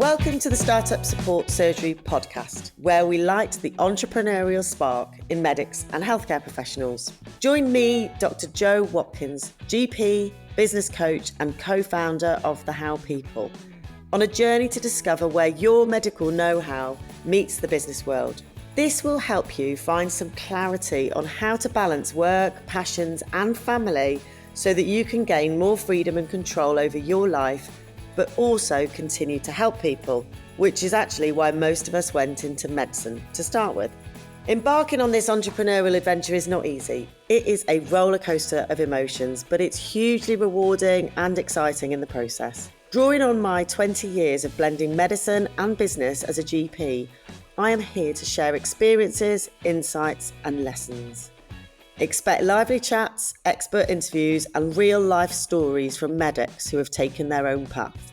Welcome to the Startup Support Surgery podcast, where we light the entrepreneurial spark in medics and healthcare professionals. Join me, Dr. Jo Watkins, GP, business coach and co-founder of The How People, on a journey to discover where your medical know-how meets the business world. This will help you find some clarity on how to balance work, passions and family so that you can gain more freedom and control over your life, but also continue to help people, which is actually why most of us went into medicine to start with. Embarking on this entrepreneurial adventure is not easy. It is a roller coaster of emotions, but it's hugely rewarding and exciting in the process. Drawing on my 20 years of blending medicine and business as a GP, I am here to share experiences, insights and lessons. Expect lively chats, expert interviews and real-life stories from medics who have taken their own path.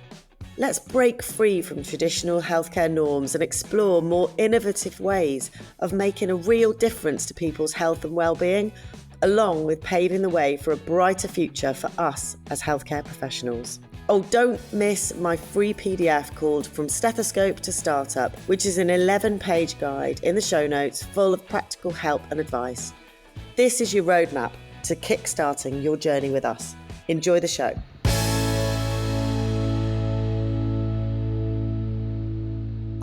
Let's break free from traditional healthcare norms and explore more innovative ways of making a real difference to people's health and well-being, along with paving the way for a brighter future for us as healthcare professionals. Oh, don't miss my free PDF called From Stethoscope to Startup, which is an 11-page guide in the show notes full of practical help and advice. This is your roadmap to kickstarting your journey with us. Enjoy the show.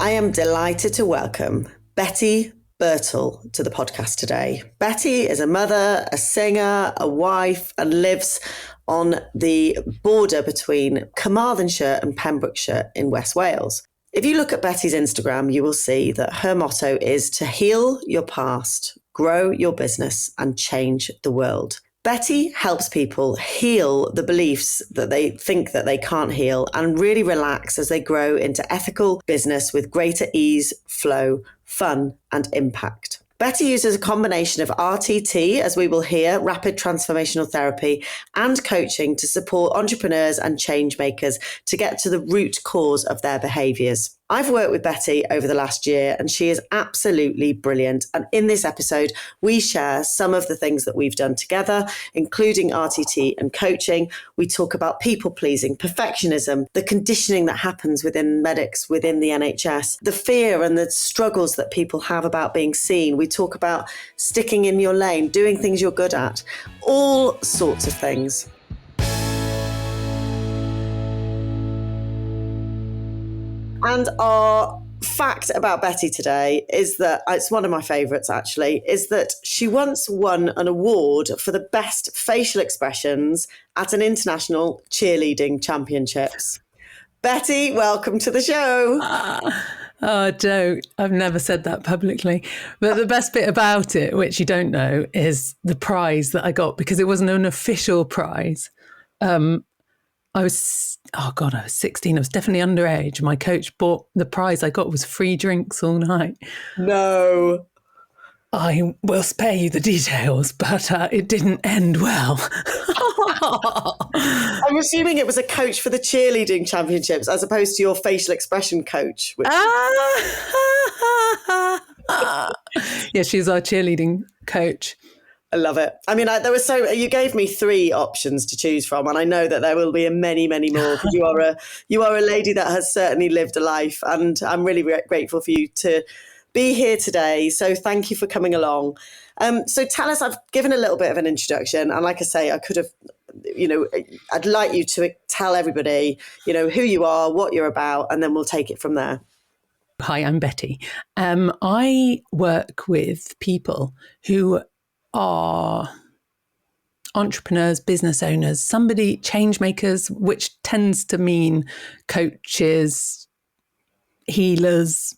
I am delighted to welcome Betty Bertels to the podcast today. Betty is a mother, a singer, a wife, and lives on the border between Carmarthenshire and Pembrokeshire in West Wales. If you look at Betty's Instagram, you will see that her motto is to heal your past, grow your business, and change the world. Betty helps people heal the beliefs that they think that they can't heal and really relax as they grow into ethical business with greater ease, flow, fun, and impact. Betty uses a combination of RTT, as we will hear, rapid transformational therapy, and coaching to support entrepreneurs and change makers to get to the root cause of their behaviours. I've worked with Betty over the last year and she is absolutely brilliant. And in this episode, we share some of the things that we've done together, including RTT and coaching. We talk about people pleasing, perfectionism, the conditioning that happens within medics, within the NHS, the fear and the struggles that people have about being seen. We talk about sticking in your lane, doing things you're good at, all sorts of things. And our fact about Betty today is that, it's one of my favourites actually, is that she once won an award for the best facial expressions at an international cheerleading championships. Betty, welcome to the show. Oh, don't. I've never said that publicly. But the best bit about it, which you don't know, is the prize that I got, because it wasn't an official prize. I was 16. I was definitely underage. My coach bought the prize I got was free drinks all night. No. I will spare you the details, but it didn't end well. I'm assuming it was a coach for the cheerleading championships as opposed to your facial expression coach. Yeah, she's our cheerleading coach. I love it. I mean, you gave me 3 options to choose from, and I know that there will be many, many more, because you are a lady that has certainly lived a life, and I'm really grateful for you to be here today. So thank you for coming along. So tell us, I've given a little bit of an introduction, and like I say, I could have, I'd like you to tell everybody, who you are, what you're about, and then we'll take it from there. Hi, I'm Betty. I work with people who are entrepreneurs, business owners, change makers, which tends to mean coaches, healers.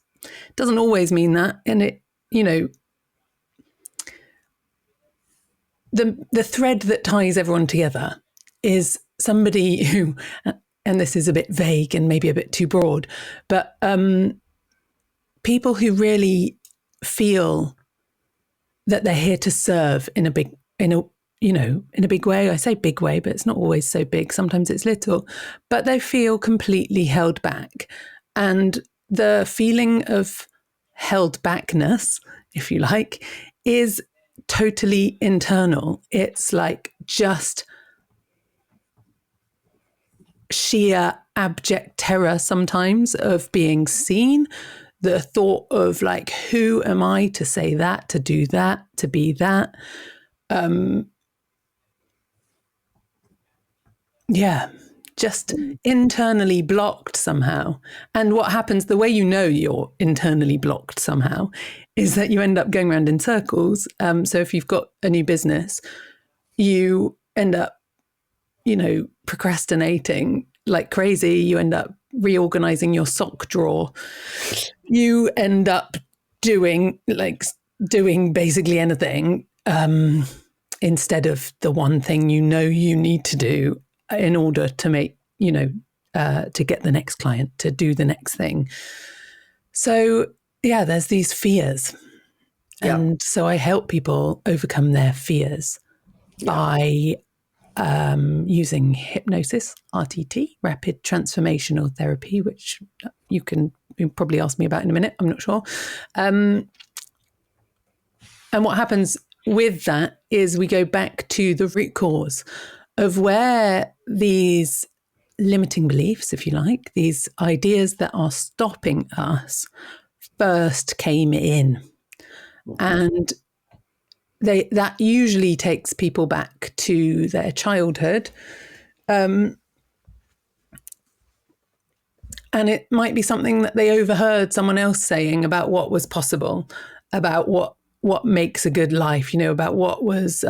Doesn't always mean that. And it, the thread that ties everyone together is somebody who, and this is a bit vague and maybe a bit too broad, but people who really feel that they're here to serve in a big way. I say big way, but it's not always so big. Sometimes it's little, but they feel completely held back. And the feeling of held backness, if you like, is totally internal. It's like just sheer abject terror sometimes of being seen, the thought of like, who am I to say that, to do that, to be that? Just internally blocked somehow. And what happens, the way you know you're internally blocked somehow, is that you end up going around in circles. So if you've got a new business, you end up, procrastinating like crazy. You end up reorganizing your sock drawer. You end up doing basically anything instead of the one thing you need to do in order to make, to get the next client, to do the next thing. So, yeah, there's these fears. Yeah. And so I help people overcome their fears by using hypnosis, RTT, rapid transformational therapy, which you'll probably ask me about in a minute. I'm not sure. And what happens with that is we go back to the root cause of where these limiting beliefs, if you like, these ideas that are stopping us first came in. And that usually takes people back to their childhood. And it might be something that they overheard someone else saying about what was possible, about what makes a good life, about what was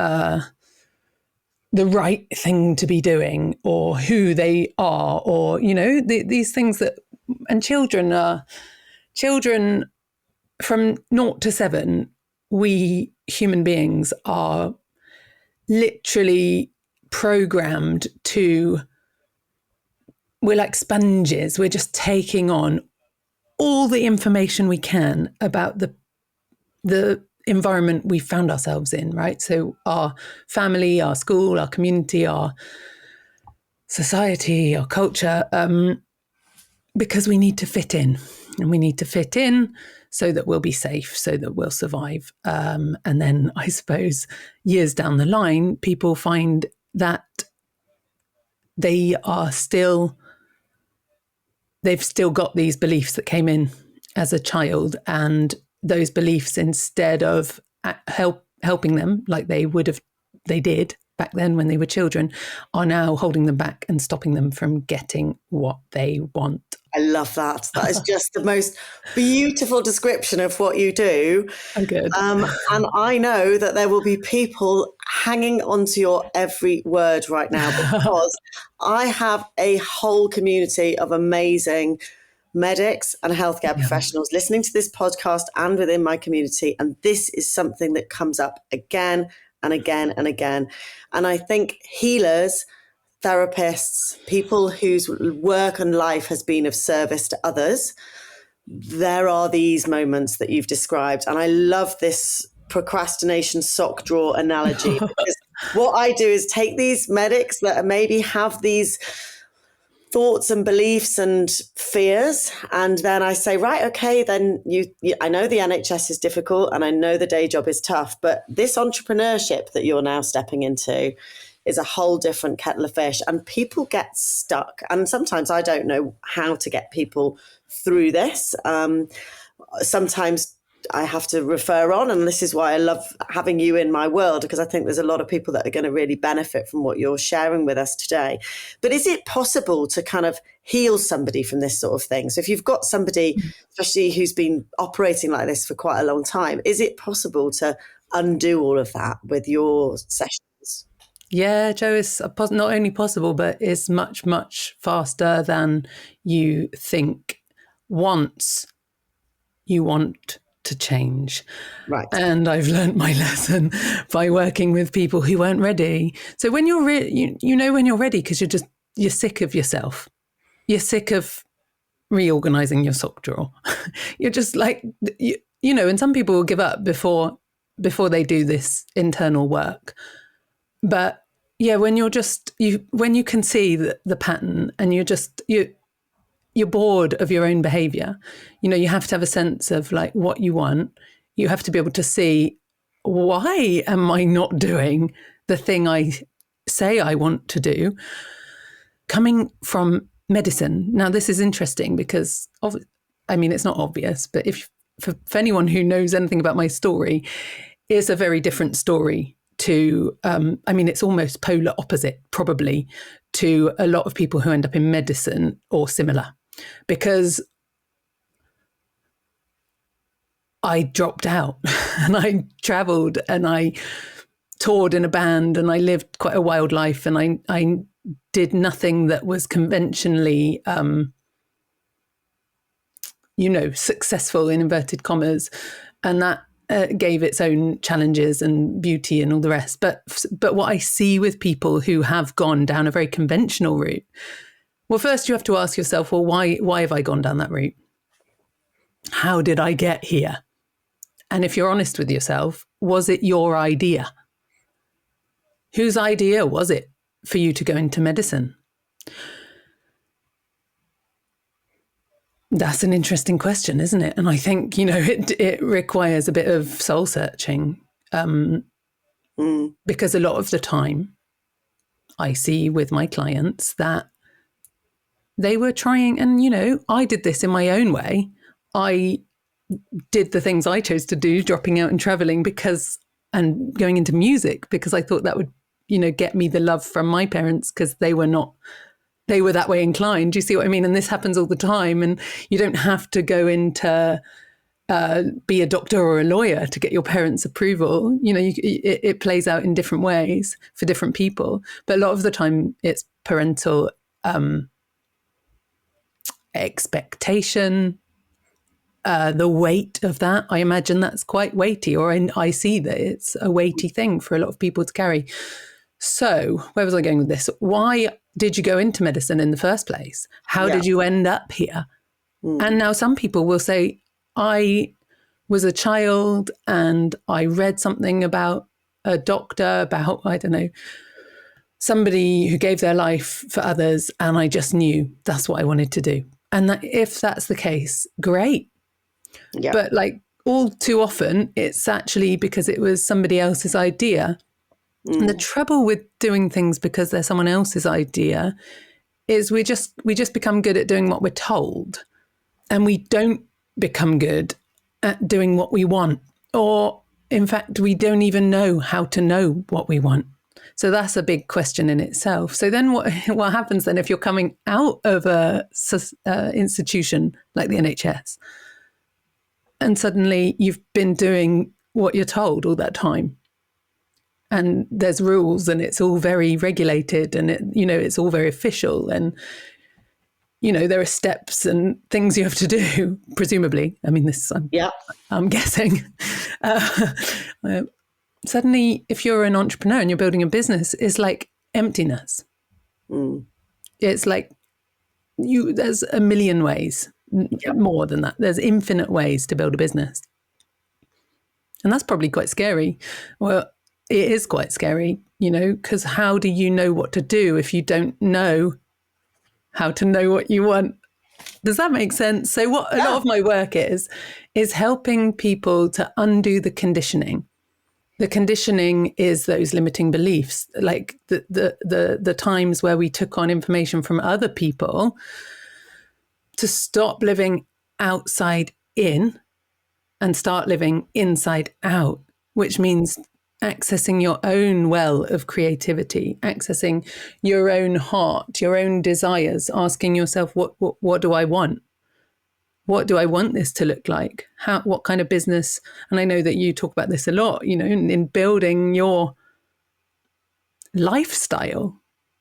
the right thing to be doing, or who they are, or, these things that, and children from 0 to 7, we human beings are literally programmed we're like sponges. We're just taking on all the information we can about the environment we found ourselves in, right? So our family, our school, our community, our society, our culture, because we need to fit in. And we need to fit in so that we'll be safe, so that we'll survive. And then I suppose years down the line, people find that they've still got these beliefs that came in as a child, and those beliefs, instead of helping them like they did back then when they were children, are now holding them back and stopping them from getting what they want. I love that. That is just the most beautiful description of what you do. Oh, good. And I know that there will be people hanging onto your every word right now, because I have a whole community of amazing medics and healthcare professionals listening to this podcast and within my community. And this is something that comes up again and again and again. And I think healers, therapists, people whose work and life has been of service to others, there are these moments that you've described. And I love this procrastination sock drawer analogy, because what I do is take these medics that maybe have these thoughts and beliefs and fears, and then I say, right, okay, then I know the NHS is difficult and I know the day job is tough, but this entrepreneurship that you're now stepping into is a whole different kettle of fish, and people get stuck. And sometimes I don't know how to get people through this. Sometimes I have to refer on, and this is why I love having you in my world, because I think there's a lot of people that are going to really benefit from what you're sharing with us today. But is it possible to kind of heal somebody from this sort of thing? So if you've got somebody, especially who's been operating like this for quite a long time, is it possible to undo all of that with your sessions? Yeah, Joe, it's not only possible, but it's much, much faster than you think once you want to change. Right. And I've learned my lesson by working with people who weren't ready. So when you're ready, you know when you're ready, because you're sick of yourself. You're sick of reorganizing your sock drawer. You're just like, and some people will give up before they do this internal work. But yeah, when when you can see the pattern, and you're bored of your own behavior, you have to have a sense of like what you want. You have to be able to see, why am I not doing the thing I say I want to do? coming from medicine. Now, this is interesting because, it's not obvious, but for anyone who knows anything about my story, it's a very different story to, it's almost polar opposite, probably, to a lot of people who end up in medicine or similar, because I dropped out and I traveled and I toured in a band and I lived quite a wild life, and I did nothing that was conventionally, successful in inverted commas. And that gave its own challenges and beauty and all the rest. But what I see with people who have gone down a very conventional route, well, first you have to ask yourself, well, why have I gone down that route? How did I get here? And if you're honest with yourself, was it your idea? Whose idea was it for you to go into medicine? That's an interesting question, isn't it? And I think, it requires a bit of soul searching, because a lot of the time I see with my clients that they were trying, and, I did this in my own way. I did the things I chose to do, dropping out and traveling and going into music, because I thought that would, get me the love from my parents, because they were that way inclined. Do you see what I mean? And this happens all the time. And you don't have to go into be a doctor or a lawyer to get your parents' approval. It plays out in different ways for different people. But a lot of the time it's parental expectation, the weight of that. I imagine that's quite weighty, or I see that it's a weighty thing for a lot of people to carry. So where was I going with this? Why did you go into medicine in the first place? How did you end up here? And now some people will say, I was a child and I read something about a doctor, about, I don't know, somebody who gave their life for others, and I just knew that's what I wanted to do. And if that's the case, great. Yeah. But all too often, it's actually because it was somebody else's idea. And the trouble with doing things because they're someone else's idea is we just become good at doing what we're told, and we don't become good at doing what we want. Or in fact, we don't even know how to know what we want. So that's a big question in itself. So then what happens then if you're coming out of a institution like the NHS, and suddenly you've been doing what you're told all that time? And there's rules, and it's all very regulated, and it's all very official, and there are steps and things you have to do, presumably. I mean, I'm guessing. Suddenly, if you're an entrepreneur and you're building a business, it's like emptiness. It's like there's a million ways, more than that. There's infinite ways to build a business, and that's probably quite scary. Well, it is quite scary, because how do you know what to do if you don't know how to know what you want? Does that make sense? So what a lot of my work is helping people to undo the conditioning. The conditioning is those limiting beliefs, like the times where we took on information from other people, to stop living outside in and start living inside out, which means accessing your own well of creativity, accessing your own heart, your own desires, asking yourself, what do I want? What do I want this to look like? What kind of business? And I know that you talk about this a lot, in building your lifestyle,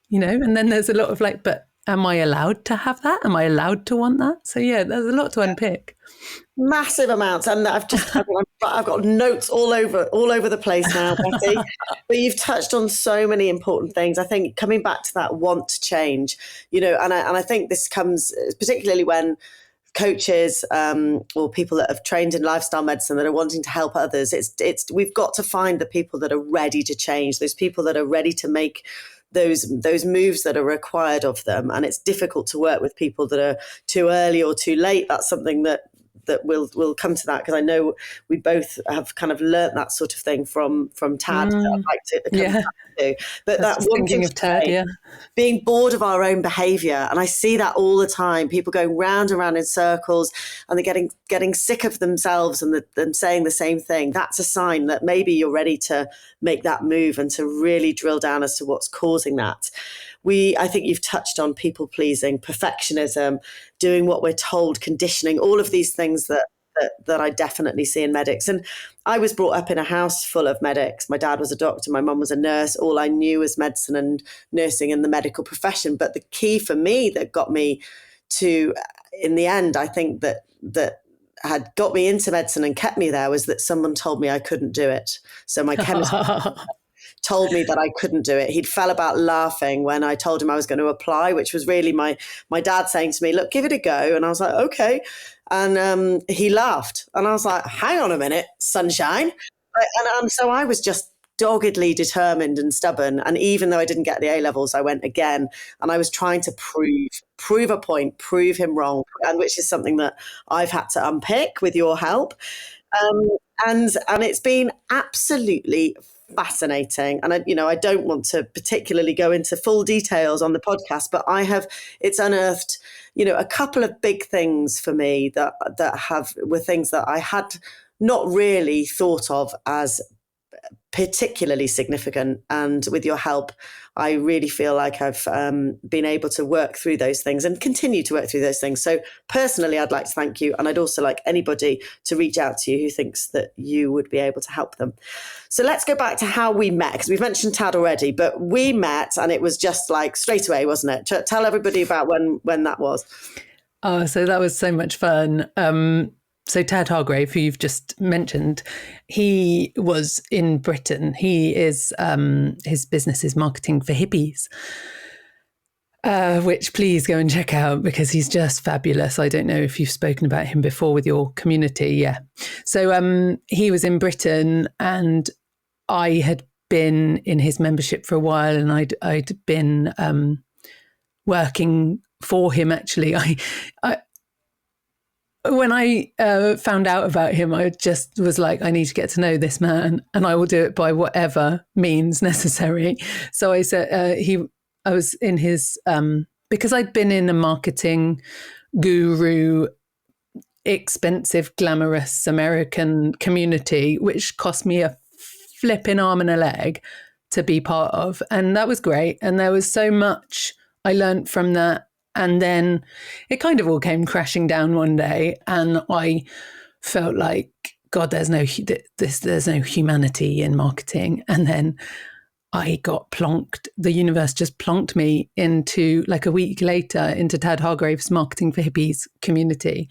and then there's a lot of but am I allowed to have that? Am I allowed to want that? So yeah, there's a lot to unpick. Massive amounts, and I've got notes all over the place now, Betty. But you've touched on so many important things. I think coming back to that want to change, and I think this comes particularly when coaches or people that have trained in lifestyle medicine that are wanting to help others. We've got to find the people that are ready to change, those people that are ready to make those moves that are required of them. And it's difficult to work with people that are too early or too late. That's something that that we'll come to that, because I know we both have kind of learnt that sort of thing from Tad, that I'd like to come back to. But That's that just one thinking thing of Tad, say, being bored of our own behaviour, and I see that all the time, people going round and round in circles, and they're getting sick of themselves and them saying the same thing. That's a sign that maybe you're ready to make that move and to really drill down as to what's causing that. I think you've touched on people pleasing, perfectionism, doing what we're told, conditioning, all of these things that I definitely see in medics. And I was brought up in a house full of medics. My dad was a doctor, my mum was a nurse. All I knew was medicine and nursing and the medical profession. But the key for me that got me to, in the end, I think that had got me into medicine and kept me there, was that someone told me I couldn't do it. So my chemist told me that I couldn't do it. He'd fell about laughing when I told him I was going to apply, which was really my dad saying to me, look, give it a go. And I was like, okay. And he laughed. And I was like, hang on a minute, sunshine. And so I was just doggedly determined and stubborn. And even though I didn't get the A-levels, I went again. And I was trying to prove a point, prove him wrong, and which is something that I've had to unpick with your help. And it's been absolutely fascinating. And I don't want to particularly go into full details on the podcast, but it's unearthed, a couple of big things for me that were things that I had not really thought of as particularly significant. And with your help, I really feel like I've been able to work through those things and continue to work through those things. So personally, I'd like to thank you. And I'd also like anybody to reach out to you who thinks that you would be able to help them. So let's go back to how we met, because we've mentioned Tad already, but we met and it was just like straight away, wasn't it? Tell everybody about when that was. Oh, so that was so much fun. So Tad Hargrave, who you've just mentioned, he was in Britain. He is his business is marketing for hippies, which please go and check out because he's just fabulous. I don't know if you've spoken about him before with your community. Yeah. So he was in Britain and I had been in his membership for a while, and I'd been working for him. Actually, when I found out about him, I just was like, I need to get to know this man, and I will do it by whatever means necessary. So I said, I was in his, because I'd been in a marketing guru, expensive, glamorous American community, which cost me a flipping arm and a leg to be part of. And that was great. And there was so much I learned from that. And then it kind of all came crashing down one day, and I felt like, God, there's no humanity in marketing. And then I got plonked. The universe just plonked me into, like a week later, into Tad Hargrave's Marketing for Hippies community.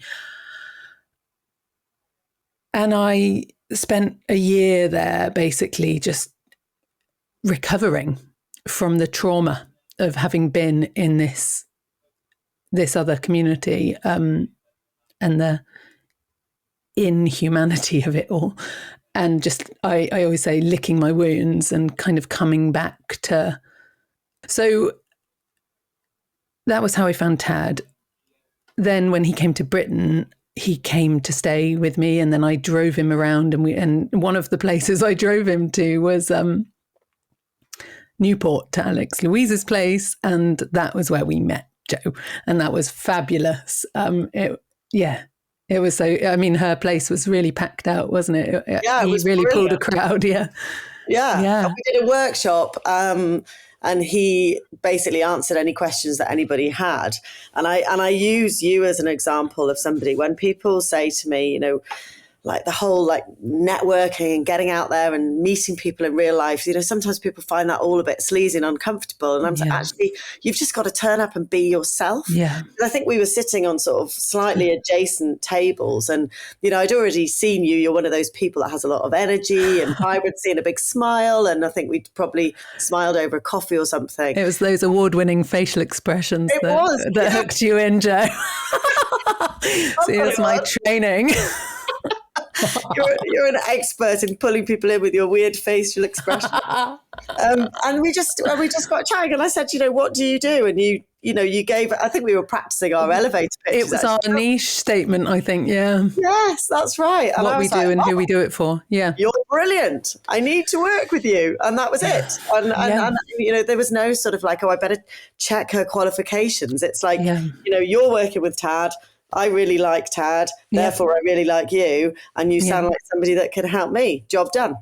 And I spent a year there basically just recovering from the trauma of having been in this other community, and the inhumanity of it all. And just, I always say, licking my wounds and kind of coming back to. So that was how I found Tad. Then when he came to Britain, he came to stay with me, and then I drove him around, and one of the places I drove him to was Newport, to Alex Louise's place, and that was where we met Joe, and that was fabulous. It was so. I mean, her place was really packed out, wasn't it? Yeah, he really brilliant. pulled a crowd. Yeah. And we did a workshop, and he basically answered any questions that anybody had. And I use you as an example of somebody when people say to me, like the whole like networking and getting out there and meeting people in real life, sometimes people find that all a bit sleazy and uncomfortable. And I'm like, actually, you've just got to turn up and be yourself. Yeah. And I think we were sitting on sort of slightly adjacent tables, and, I'd already seen you. You're one of those people that has a lot of energy and vibrancy and a big smile. And I think we'd probably smiled over a coffee or something. It was those award-winning facial expressions that hooked you in, Joe. See, that's my training. You're an expert in pulling people in with your weird facial expression. And we just got chatting, and I said, what do you do? And you gave. I think we were practicing our elevator pitches. It was our niche statement, I think. Yeah. Yes, that's right. And what we do and who we do it for. Yeah. You're brilliant. I need to work with you. And that was it. And there was no sort of like, I better check her qualifications. It's like, you're working with Tad. I really like Tad. Therefore, I really like you. And you sound like somebody that can help me. Job done.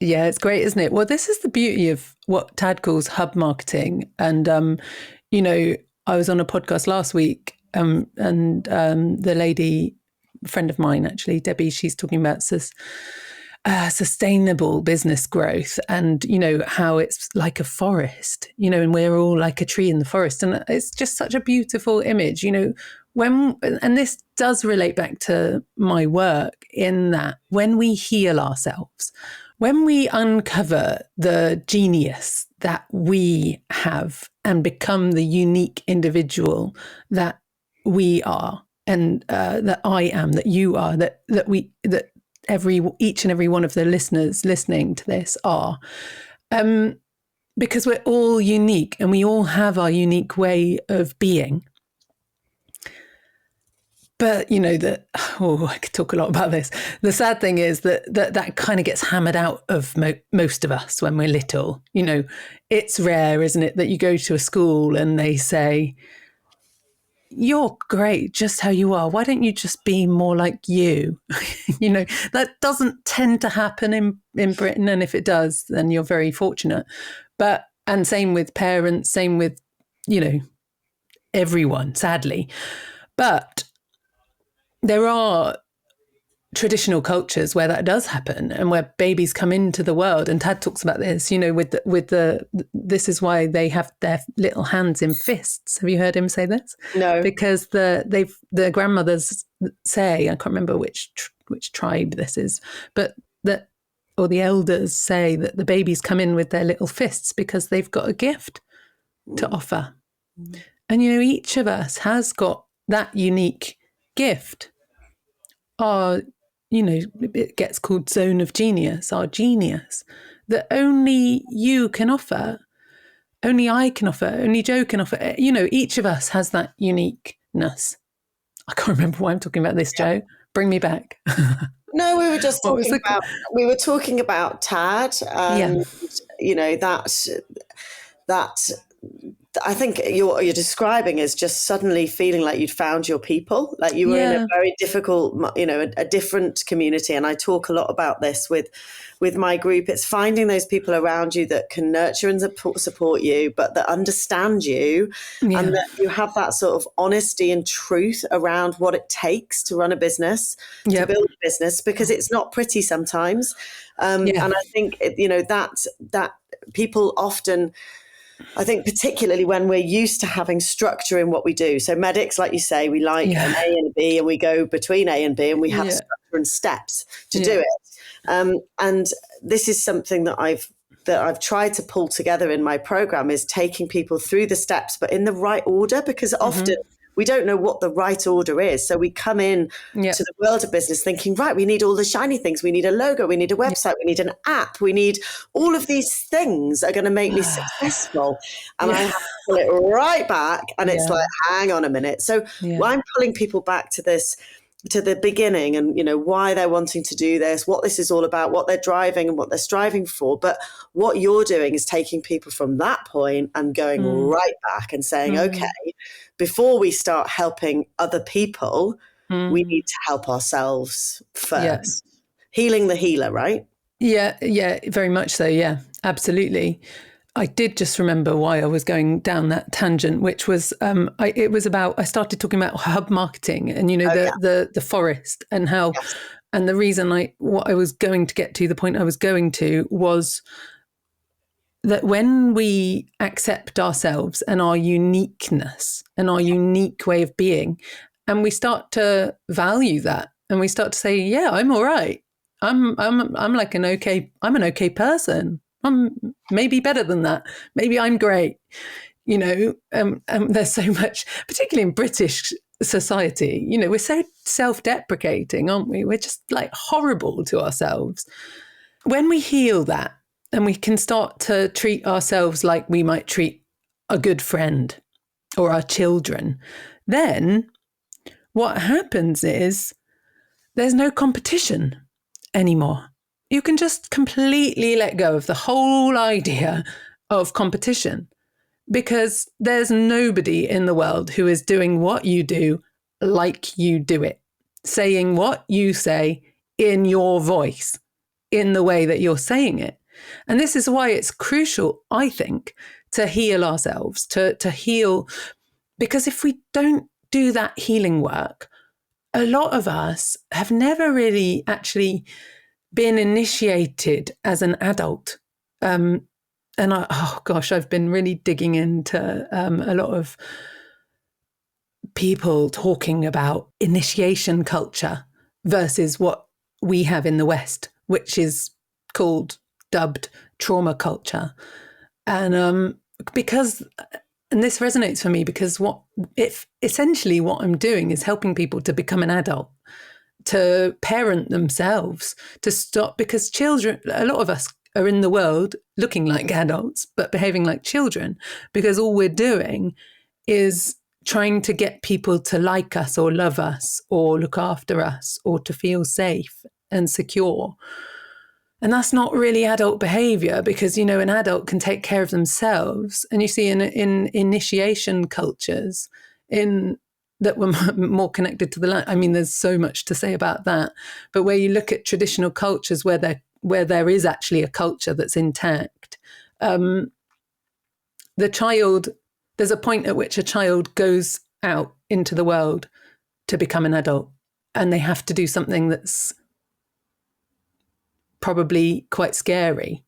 Yeah, it's great, isn't it? Well, this is the beauty of what Tad calls hub marketing. And, I was on a podcast last week and the lady, a friend of mine, actually, Debbie, she's talking about sustainable business growth and, how it's like a forest, and we're all like a tree in the forest. And it's just such a beautiful image, and this does relate back to my work in that when we heal ourselves, when we uncover the genius that we have and become the unique individual that we are, and that I am, that you are, that each and every one of the listeners listening to this are, because we're all unique and we all have our unique way of being. But, I could talk a lot about this. The sad thing is that kind of gets hammered out of most of us when we're little. It's rare, isn't it, that you go to a school and they say, you're great just how you are. Why don't you just be more like you? That doesn't tend to happen in Britain. And if it does, then you're very fortunate. And same with parents, same with, everyone, sadly. But there are traditional cultures where that does happen and where babies come into the world. And Tad talks about this, this is why they have their little hands in fists. Have you heard him say this? No. Because the grandmothers say, I can't remember which tribe this is, but or the elders say that the babies come in with their little fists because they've got a gift to offer. And, each of us has got that unique gift. It gets called zone of genius, our genius, that only you can offer, only I can offer, only Joe can offer. Each of us has that uniqueness. I can't remember why I'm talking about this, Joe. Bring me back. No, we were just talking about Tad, and that I think you're describing is just suddenly feeling like you'd found your people, like you were in a very difficult, a different community. And I talk a lot about this with my group. It's finding those people around you that can nurture and support you, but that understand you, and that you have that sort of honesty and truth around what it takes to run a business, to build a business, because it's not pretty sometimes. And I think, that people often, I think particularly when we're used to having structure in what we do. So medics, like you say, we like an A and a B, and we go between A and B, and we have structure and steps to do it. And this is something that I've tried to pull together in my program, is taking people through the steps, but in the right order, because often we don't know what the right order is. So we come in to the world of business thinking, right, we need all the shiny things. We need a logo. We need a website. We need an app. We need all of these things are going to make me successful. And I have to pull it right back. And it's like, hang on a minute. So I'm pulling people back to this, to the beginning, and why they're wanting to do this, what this is all about, what they're driving and what they're striving for. But what you're doing is taking people from that point and going right back and saying, okay, before we start helping other people, we need to help ourselves first. Healing the healer, right? Yeah, very much so. Yeah, absolutely. I did just remember why I was going down that tangent, which was it was about, I started talking about hub marketing and, the forest and how, and the reason what I was going to get to, the point I was going to was that when we accept ourselves and our uniqueness and our unique way of being, and we start to value that, and we start to say, yeah, I'm all right. I'm like an okay person. I'm maybe better than that. Maybe I'm great. There's so much, particularly in British society. You know, we're so self-deprecating, aren't we? We're just like horrible to ourselves. When we heal that and we can start to treat ourselves like we might treat a good friend or our children, then what happens is there's no competition anymore. You can just completely let go of the whole idea of competition, because there's nobody in the world who is doing what you do like you do it, saying what you say in your voice, in the way that you're saying it. And this is why it's crucial, I think, to heal ourselves, to heal, because if we don't do that healing work, a lot of us have never really actually been initiated as an adult. I've been really digging into a lot of people talking about initiation culture versus what we have in the West, which is dubbed trauma culture. And this resonates for me because essentially what I'm doing is helping people to become an adult, to parent themselves, to stop, because children, a lot of us are in the world looking like adults, but behaving like children, because all we're doing is trying to get people to like us or love us or look after us or to feel safe and secure. And that's not really adult behavior, because, you know, an adult can take care of themselves. And you see in initiation cultures that were more connected to the land. I mean, there's so much to say about that. But where you look at traditional cultures where there is actually a culture that's intact, the child, there's a point at which a child goes out into the world to become an adult, and they have to do something that's probably quite scary.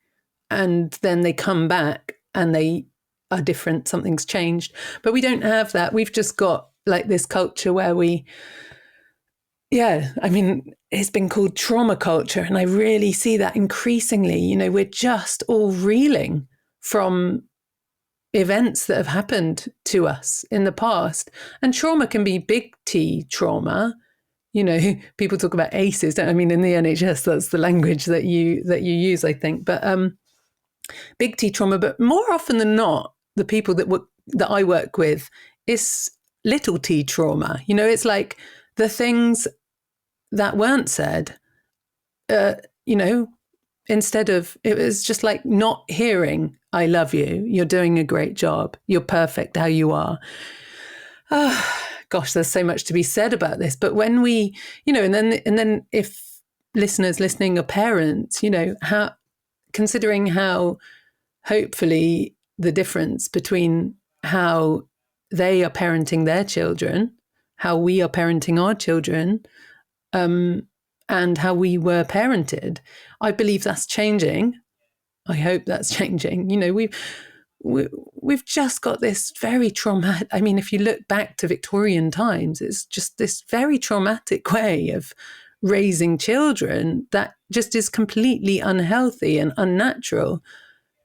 And then they come back and they are different, something's changed. But we don't have that. We've just got like this culture where it's been called trauma culture. And I really see that increasingly. You know, we're just all reeling from events that have happened to us in the past. And trauma can be big T trauma. You know, people talk about ACEs. Don't I mean, in the NHS, that's the language that you use, I think. But big T trauma. But more often than not, the people that I work with is little T trauma. You know, it's like the things that weren't said. You know, instead of, it was just like not hearing, "I love you. You're doing a great job. You're perfect how you are." Gosh, there's so much to be said about this. But when we, you know, and then if listeners listening are parents, you know, considering how hopefully the difference between how they are parenting their children, how we are parenting our children, and how we were parented, I believe that's changing. I hope that's changing. You know, we've just got this very traumatic, I mean, if you look back to Victorian times, it's just this very traumatic way of raising children that just is completely unhealthy and unnatural.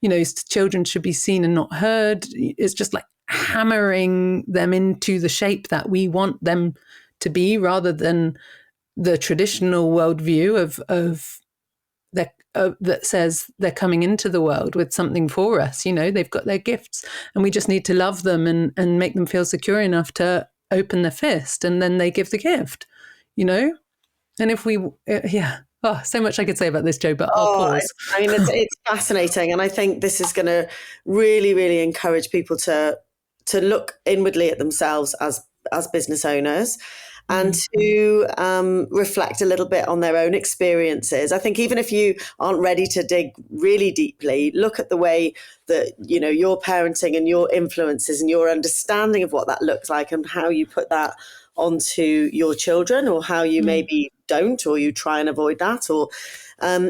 You know, children should be seen and not heard. It's just like hammering them into the shape that we want them to be, rather than the traditional worldview that says they're coming into the world with something for us. You know, they've got their gifts and we just need to love them and make them feel secure enough to open their fist, and then they give the gift, you know? And if we, so much I could say about this, Jo, but I'll pause. I mean, it's fascinating. And I think this is going to really, really encourage people to look inwardly at themselves as business owners, and to reflect a little bit on their own experiences. I think even if you aren't ready to dig really deeply, look at the way that, you know, your parenting and your influences and your understanding of what that looks like, and how you put that onto your children, or how you maybe don't, or you try and avoid that, or,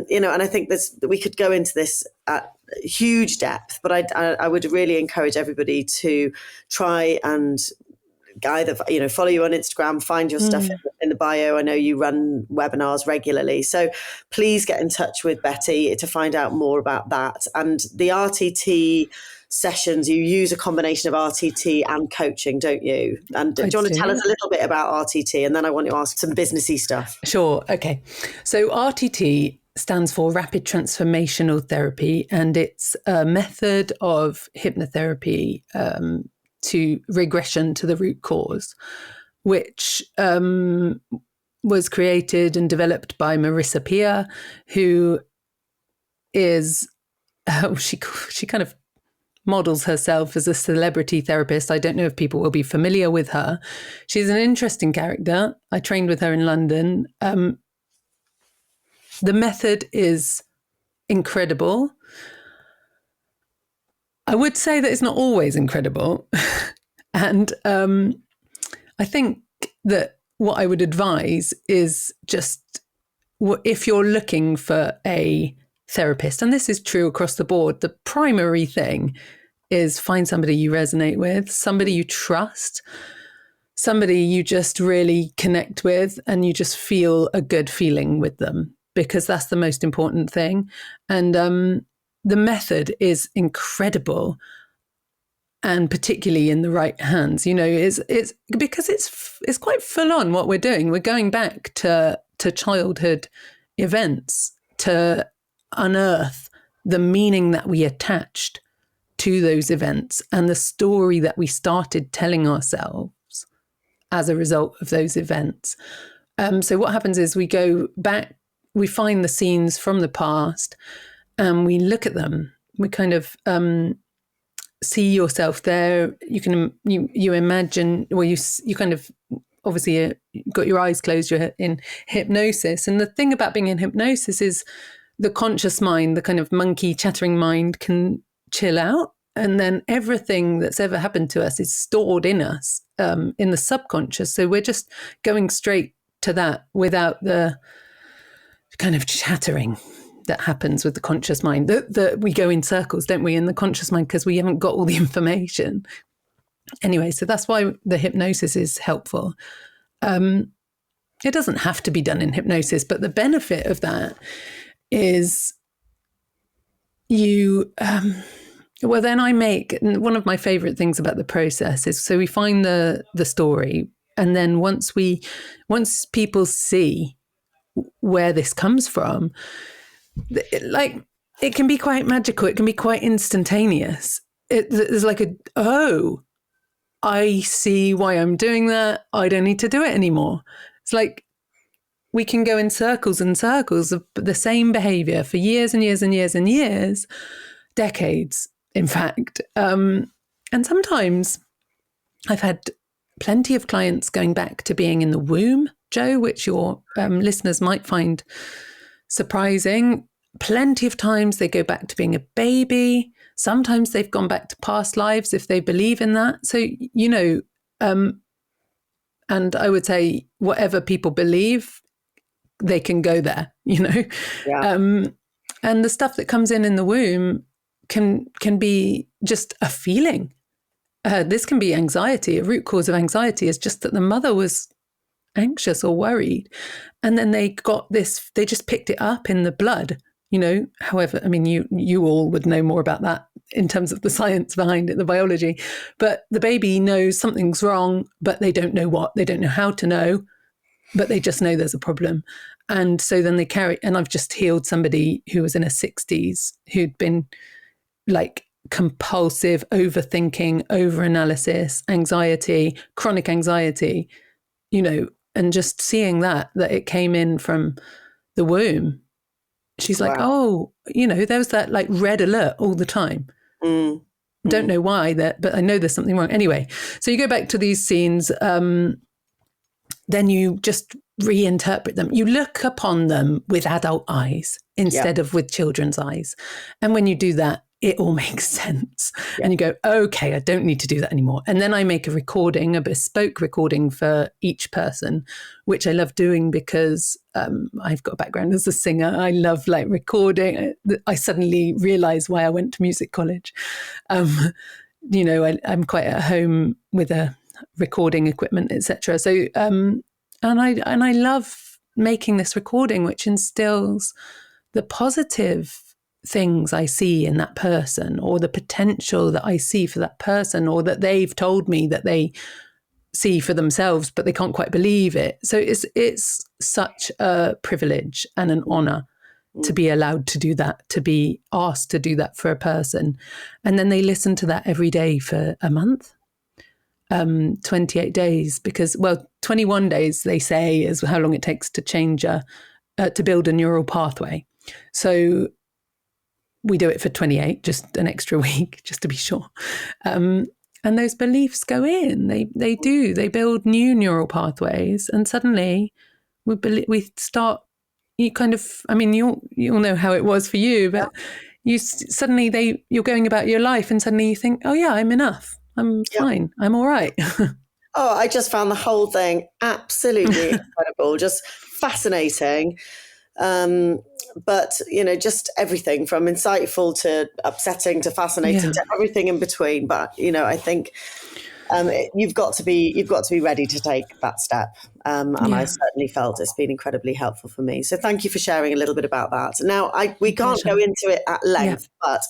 you know, and I think we could go into this at huge depth, but I would really encourage everybody to try and either, you know, follow you on Instagram, find your stuff in the bio. I know you run webinars regularly, so please get in touch with Betty to find out more about that. And the RTT sessions, you use a combination of RTT and coaching, don't you? And do I you want to do. tell us a little bit about RTT? And then I want to ask some businessy stuff. Sure. Okay. So RTT stands for Rapid Transformational Therapy, and it's a method of hypnotherapy to regression to the root cause, which was created and developed by Marissa Peer, who is, she kind of models herself as a celebrity therapist. I don't know if people will be familiar with her. She's an interesting character. I trained with her in London. The method is incredible. I would say that it's not always incredible. And I think that what I would advise is just, if you're looking for a therapist, and this is true across the board, the primary thing is find somebody you resonate with, somebody you trust, somebody you just really connect with, and you just feel a good feeling with them, because that's the most important thing. And the method is incredible, and particularly in the right hands, it's because it's quite full on what we're doing. We're going back to childhood events to unearth the meaning that we attached to those events and the story that we started telling ourselves as a result of those events. So what happens is we go back, we find the scenes from the past, and we look at them. We kind of see yourself there. You imagine, well, you kind of obviously got your eyes closed. You're in hypnosis, and the thing about being in hypnosis is the conscious mind, the kind of monkey chattering mind, can chill out, and then everything that's ever happened to us is stored in us, in the subconscious. So we're just going straight to that without the kind of chattering that happens with the conscious mind. That we go in circles, don't we, in the conscious mind, because we haven't got all the information. Anyway, so that's why the hypnosis is helpful. It doesn't have to be done in hypnosis, but the benefit of that is well, then I make, one of my favorite things about the process is, so we find the story, and then once people see where this comes from, it can be quite magical. It can be quite instantaneous. There's like I see why I'm doing that. I don't need to do it anymore. It's like we can go in circles and circles of the same behavior for years and years and years and years, decades, in fact. And sometimes I've had plenty of clients going back to being in the womb, Jo, which your listeners might find surprising. Plenty of times they go back to being a baby. Sometimes they've gone back to past lives if they believe in that. So, and I would say whatever people believe, they can go there, Yeah. And the stuff that comes in the womb can be just a feeling. This can be anxiety. A root cause of anxiety is just that the mother was anxious or worried, and then they just picked it up in the blood, however, I mean, you all would know more about that in terms of the science behind it, the biology, but the baby knows something's wrong, but they don't know what, they don't know how to know, but they just know there's a problem. And so then they carry, and I've just healed somebody who was in her 60s, who'd been like compulsive overthinking, overanalysis, anxiety, chronic anxiety, and just seeing that it came in from the womb. She's like, wow. There was that like red alert all the time. Don't know why but I know there's something wrong. Anyway, so you go back to these scenes, then you just reinterpret them. You look upon them with adult eyes instead of with children's eyes. And when you do that, it all makes sense. Yeah. And you go, okay, I don't need to do that anymore. And then I make a recording, a bespoke recording for each person, which I love doing because I've got a background as a singer. I love recording. I suddenly realized why I went to music college. I'm quite at home with a recording equipment, etc. So, and I love making this recording, which instills the positive things I see in that person, or the potential that I see for that person, or that they've told me that they see for themselves, but they can't quite believe it. So it's such a privilege and an honor to be allowed to do that, to be asked to do that for a person. And then they listen to that every day for a month, 28 days, because, well, 21 days, they say, is how long it takes to to build a neural pathway. So we do it for 28, just an extra week, just to be sure. And those beliefs go in. They build new neural pathways, and suddenly we start. You kind of, I mean, you'll know how it was for you, but you're going about your life, and suddenly you think, oh yeah, I'm enough. I'm fine. I'm all right. Oh, I just found the whole thing absolutely incredible, just fascinating. But, just everything from insightful to upsetting to fascinating to everything in between. But, I think you've got to be ready to take that step. And I certainly felt it's been incredibly helpful for me. So thank you for sharing a little bit about that. Now, we can't go into it at length, but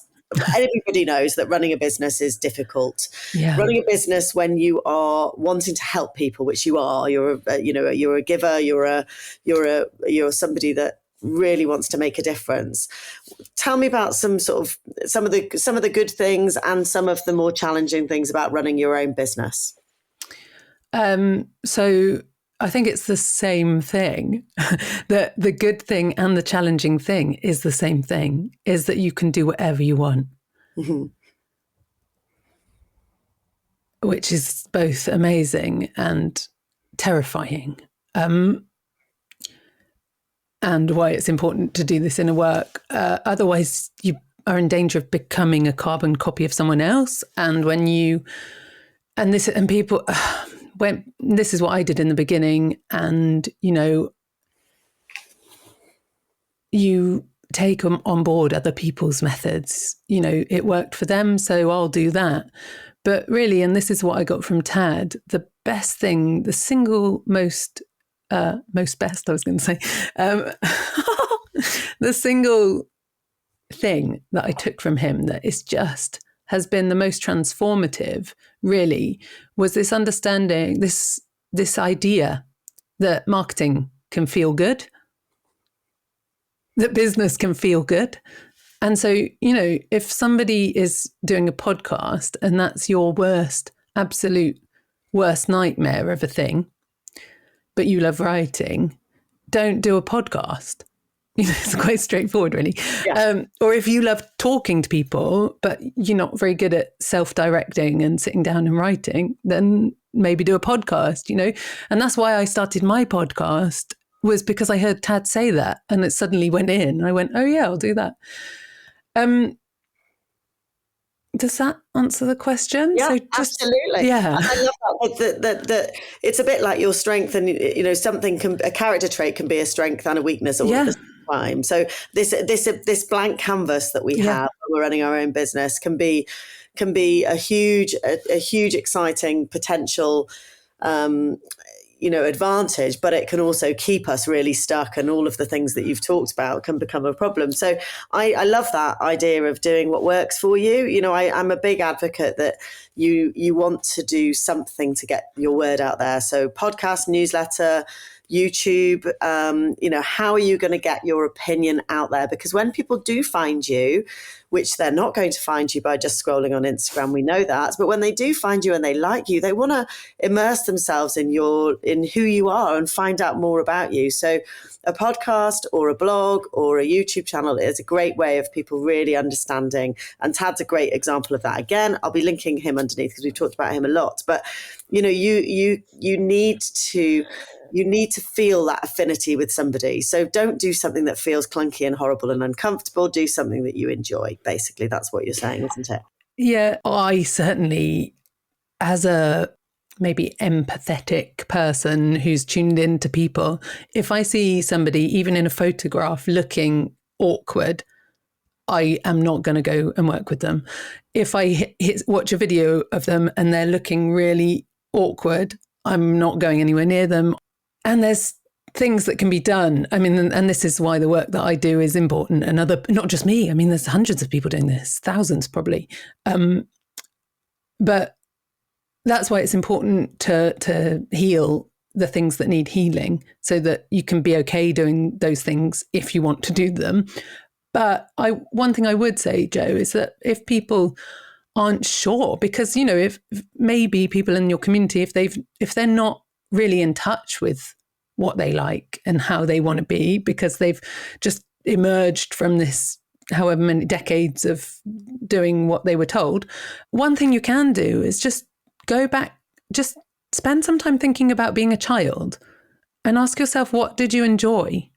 everybody knows that running a business is difficult. Running a business when you are wanting to help people, which you are, you're a giver, you're somebody that really wants to make a difference. Tell me about some of the good things and some of the more challenging things about running your own business. So I think it's the same thing. The good thing and the challenging thing is the same thing, is that you can do whatever you want. Mm-hmm. Which is both amazing and terrifying. And why it's important to do this inner work. Otherwise, you are in danger of becoming a carbon copy of someone else. And this is what I did in the beginning. And, you take on board other people's methods. It worked for them, so I'll do that. But really, and this is what I got from Tad, the best thing, the single most best, I was going to say, the single thing that I took from him that has been the most transformative, really, was this understanding, this idea that marketing can feel good, that business can feel good. And so, if somebody is doing a podcast and that's your absolute worst nightmare of a thing, but you love writing, don't do a podcast. It's quite straightforward, really. Yeah. Or if you love talking to people, but you're not very good at self-directing and sitting down and writing, then maybe do a podcast, And that's why I started my podcast, was because I heard Tad say that, and it suddenly went in. I went, oh yeah, I'll do that. Does that answer the question? Yeah, absolutely. Yeah, I love that it's a bit like your strength, and a character trait can be a strength and a weakness all at the same time. So this blank canvas that we have when we're running our own business can be a huge exciting potential advantage, but it can also keep us really stuck, and all of the things that you've talked about can become a problem. So I love that idea of doing what works for you. I'm a big advocate that you want to do something to get your word out there. So podcast, newsletter, YouTube, how are you going to get your opinion out there? Because when people do find you, which they're not going to find you by just scrolling on Instagram, we know that, but when they do find you and they like you, they want to immerse themselves in who you are and find out more about you. So a podcast or a blog or a YouTube channel is a great way of people really understanding. And Tad's a great example of that. Again, I'll be linking him underneath because we've talked about him a lot. But you need to feel that affinity with somebody. So don't do something that feels clunky and horrible and uncomfortable. Do something that you enjoy. Basically, that's what you're saying, isn't it? Yeah, I certainly, as a maybe empathetic person who's tuned into people, if I see somebody, even in a photograph, looking awkward, I am not going to go and work with them. If I watch a video of them and they're looking really awkward, I'm not going anywhere near them. And there's things that can be done. I mean, and this is why the work that I do is important, and not just me. I mean, there's hundreds of people doing this, thousands probably. But that's why it's important to heal the things that need healing, so that you can be okay doing those things if you want to do them. But one thing I would say, Joe, is that if people aren't sure, because, you know, if maybe people in your community, if they're not really in touch with what they like and how they want to be, because they've just emerged from this however many decades of doing what they were told, one thing you can do is just go back, just spend some time thinking about being a child and ask yourself, what did you enjoy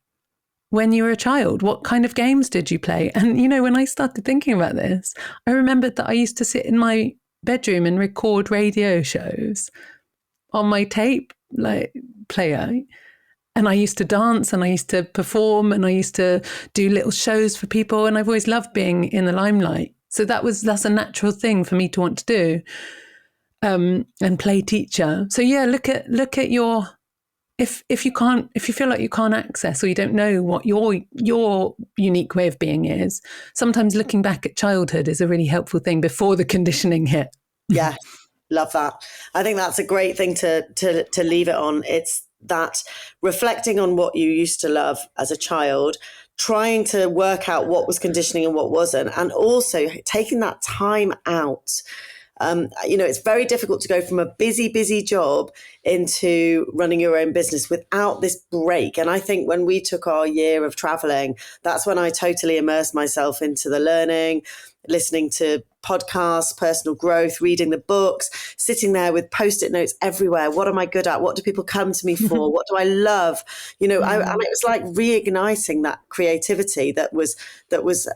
when you were a child? What kind of games did you play? And, you know, when I started thinking about this, I remembered that I used to sit in my bedroom and record radio shows on my tape player. And I used to dance and I used to perform and I used to do little shows for people. And I've always loved being in the limelight. So that's a natural thing for me to want to do, and play teacher. So yeah, look at your, if you feel like you can't access or you don't know what your unique way of being is, sometimes looking back at childhood is a really helpful thing before the conditioning hit. Yeah, love that. I think that's a great thing to leave it on. It's that reflecting on what you used to love as a child, trying to work out what was conditioning and what wasn't, and also taking that time out. You know, it's very difficult to go from a busy job into running your own business without this break. And I think when we took our year of traveling, that's when I totally immersed myself into the learning, listening to podcasts, personal growth, reading the books, sitting there with Post-it notes everywhere. What am I good at? What do people come to me for? What do I love? You know, and it was like reigniting that creativity that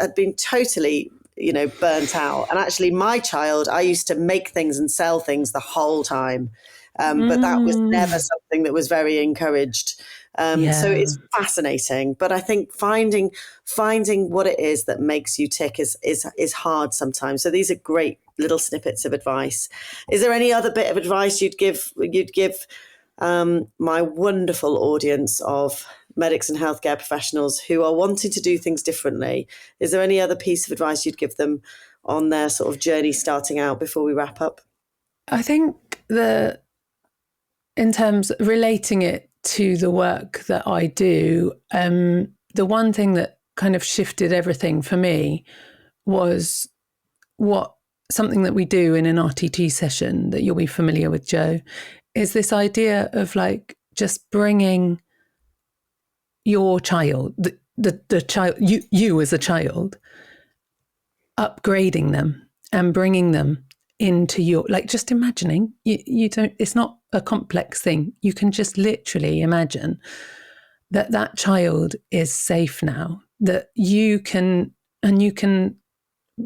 had been totally, you know, burnt out. And actually my child, I used to make things and sell things the whole time. But that was never something that was very encouraged. So it's fascinating. But I think finding what it is that makes you tick is hard sometimes. So these are great little snippets of advice. Is there any other bit of advice you'd give my wonderful audience of medics and healthcare professionals who are wanting to do things differently? Is there any other piece of advice you'd give them on their sort of journey starting out before we wrap up? I think in terms of relating it to the work that I do, the one thing that kind of shifted everything for me was something that we do in an RTT session that you'll be familiar with, Joe, is this idea of like just bringing your child, the child, you as a child, upgrading them and bringing them into your, like, just imagining, you don't, it's not a complex thing. You can just literally imagine that child is safe now, that you can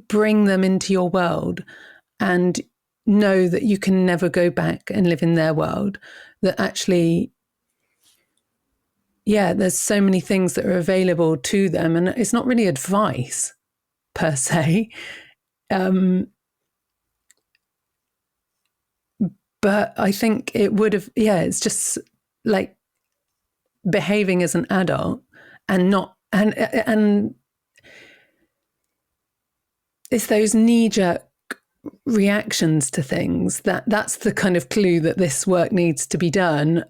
bring them into your world and know that you can never go back and live in their world, that actually, yeah, there's so many things that are available to them. And it's not really advice per se. But I think it would have, it's just like behaving as an adult and not, and it's those knee-jerk reactions to things that's the kind of clue that this work needs to be done.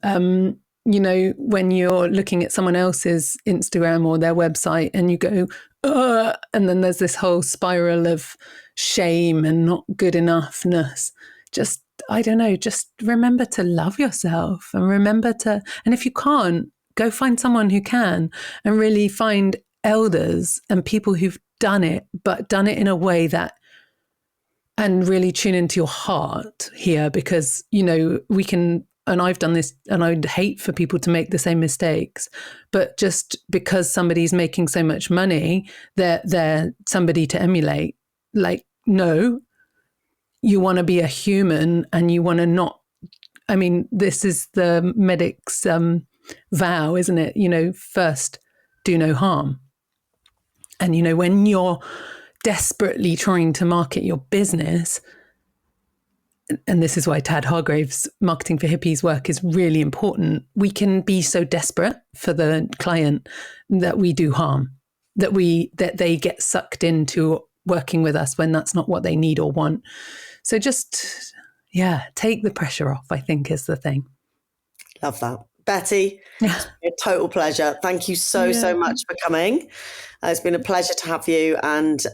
You know, when you're looking at someone else's Instagram or their website and you go, and then there's this whole spiral of shame and not good enoughness. Just, I don't know, just remember to love yourself and and if you can't, go find someone who can, and really find elders and people who've done it, but done it in a way that, and really tune into your heart here, because, you know, we can, and I've done this, and I'd hate for people to make the same mistakes, but just because somebody's making so much money, they're somebody to emulate. Like, no, you want to be a human, and you want to not, I mean, this is the medic's vow, isn't it? You know, first, do no harm. And, you know, when you're desperately trying to market your business, and this is why Tad Hargrave's Marketing for Hippies work is really important, we can be so desperate for the client that we do harm, that they get sucked into working with us when that's not what they need or want. So just, take the pressure off, I think, is the thing. Love that. Betty, it's been a total pleasure. Thank you so much for coming. It's been a pleasure to have you, and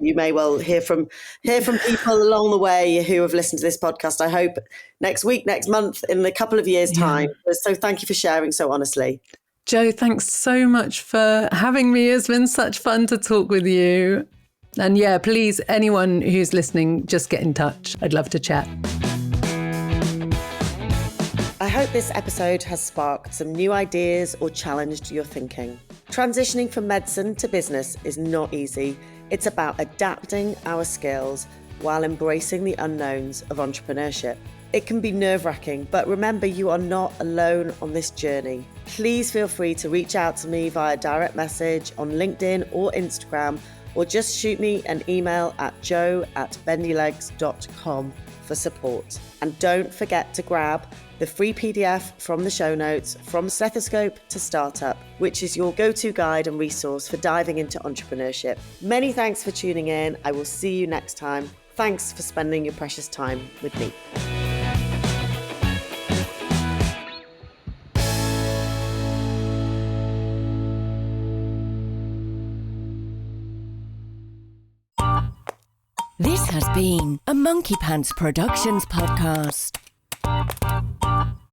you may well hear from people along the way who have listened to this podcast. I hope next week, next month, in a couple of years' time. So thank you for sharing so honestly. Jo, thanks so much for having me. It's been such fun to talk with you. And please, anyone who's listening, just get in touch. I'd love to chat. I hope this episode has sparked some new ideas or challenged your thinking. Transitioning from medicine to business is not easy. It's about adapting our skills while embracing the unknowns of entrepreneurship. It can be nerve-wracking, but remember, you are not alone on this journey. Please feel free to reach out to me via direct message on LinkedIn or Instagram, or just shoot me an email at jo@bendylegs.com for support. And don't forget to grab the free PDF from the show notes, From Stethoscope to Startup, which is your go-to guide and resource for diving into entrepreneurship. Many thanks for tuning in. I will see you next time. Thanks for spending your precious time with me. This has been a Monkey Pants Productions podcast.